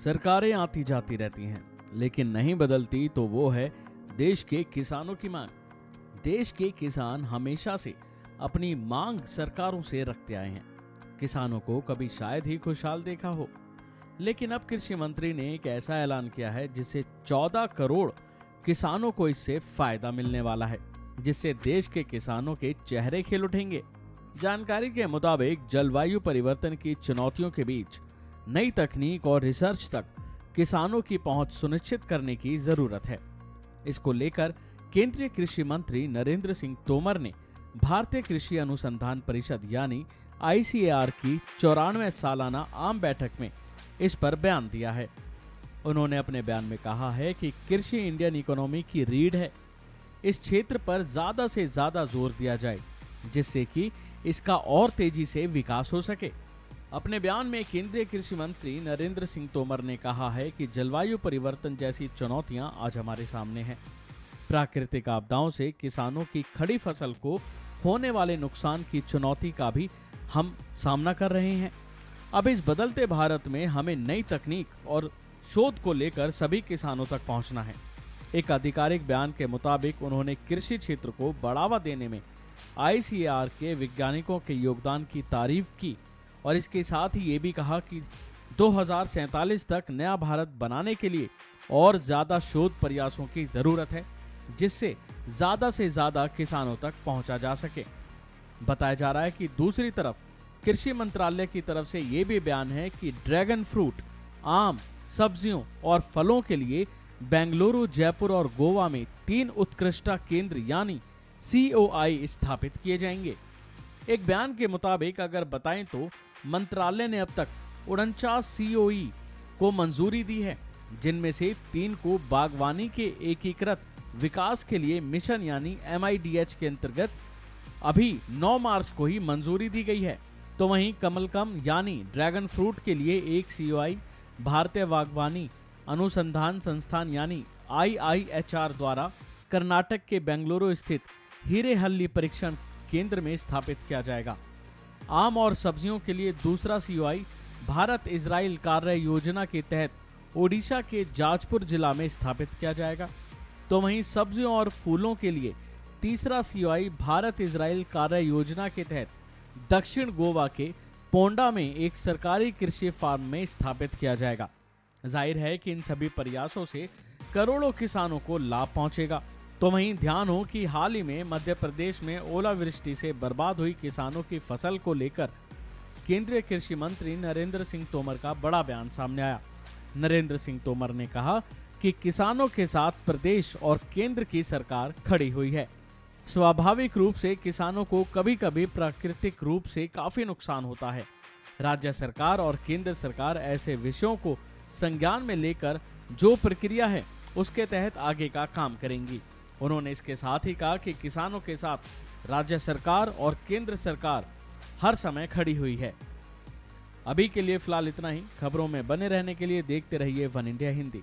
सरकारें आती जाती रहती हैं, लेकिन नहीं बदलती तो वो है देश के किसानों की मांग। देश के किसान हमेशा से अपनी मांग सरकारों से रखते आए हैं। किसानों को कभी शायद ही खुशहाल देखा हो, लेकिन अब कृषि मंत्री ने एक ऐसा ऐलान किया है जिससे 14 करोड़ किसानों को इससे फायदा मिलने वाला है, जिससे देश के किसानों के चेहरे खिल उठेंगे। जानकारी के मुताबिक जलवायु परिवर्तन की चुनौतियों के बीच नई तकनीक और रिसर्च तक किसानों की पहुंच सुनिश्चित करने की जरूरत है। इसको लेकर केंद्रीय कृषि मंत्री नरेंद्र सिंह तोमर ने भारतीय कृषि अनुसंधान परिषद यानी ICAR की 94वें सालाना आम बैठक में इस पर बयान दिया है। उन्होंने अपने बयान में कहा है कि कृषि इंडियन इकोनॉमी की रीढ़ है। इस क्षेत्र पर ज्यादा से ज्यादा जोर दिया जाए, जिससे कि इसका और तेजी से विकास हो सके। अपने बयान में केंद्रीय कृषि मंत्री नरेंद्र सिंह तोमर ने कहा है कि जलवायु परिवर्तन जैसी चुनौतियां आज हमारे सामने हैं। प्राकृतिक आपदाओं से किसानों की खड़ी फसल को होने वाले नुकसान की चुनौती का भी हम सामना कर रहे हैं। अब इस बदलते भारत में हमें नई तकनीक और शोध को लेकर सभी किसानों तक पहुंचना है। एक आधिकारिक बयान के मुताबिक उन्होंने कृषि क्षेत्र को बढ़ावा देने में ICAR के वैज्ञानिकों के योगदान की तारीफ की और इसके साथ ही ये भी कहा कि 2047 तक नया भारत बनाने के लिए और ज्यादा शोध प्रयासों की जरूरत है, जिससे ज्यादा से ज्यादा किसानों तक पहुंचा जा सके। बताया जा रहा है कि दूसरी तरफ कृषि मंत्रालय की तरफ से ये भी बयान है कि ड्रैगन फ्रूट, आम, सब्जियों और फलों के लिए बेंगलुरु, जयपुर और गोवा में 3 उत्कृष्टता केंद्र यानी COI स्थापित किए जाएंगे। एक बयान के मुताबिक अगर बताएं तो मंत्रालय ने अब तक 49 COE को मंजूरी दी है, जिनमें से 3 को बागवानी के एकीकृत विकास के लिए मिशन यानी MIDH के अंतर्गत अभी 9 मार्च को ही मंजूरी दी गई है। तो वहीं कमलकम यानी ड्रैगन फ्रूट के लिए एक COI भारतीय बागवानी अनुसंधान संस्थान यानी IIHR द्वारा कर्नाटक के बेंगलुरु स्थित हीरेहल्ली परीक्षण केंद्र में स्थापित किया जाएगा। आम और सब्जियों के लिए दूसरा COI भारत इजराइल कार्य योजना के तहत ओडिशा के जाजपुर जिला में स्थापित किया जाएगा। तो वहीं सब्जियों और फूलों के लिए तीसरा COI भारत इजराइल कार्य योजना के तहत दक्षिण गोवा के पोंडा में एक सरकारी कृषि फार्म में स्थापित किया जाएगा। जाहिर है कि इन सभी प्रयासों से करोड़ों किसानों को लाभ पहुंचेगा। तो वहीं ध्यान हो कि हाल ही में मध्य प्रदेश में ओलावृष्टि से बर्बाद हुई किसानों की फसल को लेकर केंद्रीय कृषि मंत्री नरेंद्र सिंह तोमर का बड़ा बयान सामने आया। नरेंद्र सिंह तोमर ने कहा कि किसानों के साथ प्रदेश और केंद्र की सरकार खड़ी हुई है। स्वाभाविक रूप से किसानों को कभी कभी प्राकृतिक रूप से काफी नुकसान होता है। राज्य सरकार और केंद्र सरकार ऐसे विषयों को संज्ञान में लेकर जो प्रक्रिया है उसके तहत आगे का काम करेंगी। उन्होंने इसके साथ ही कहा कि किसानों के साथ राज्य सरकार और केंद्र सरकार हर समय खड़ी हुई है। अभी के लिए फिलहाल इतना ही। खबरों में बने रहने के लिए देखते रहिए वन इंडिया हिंदी।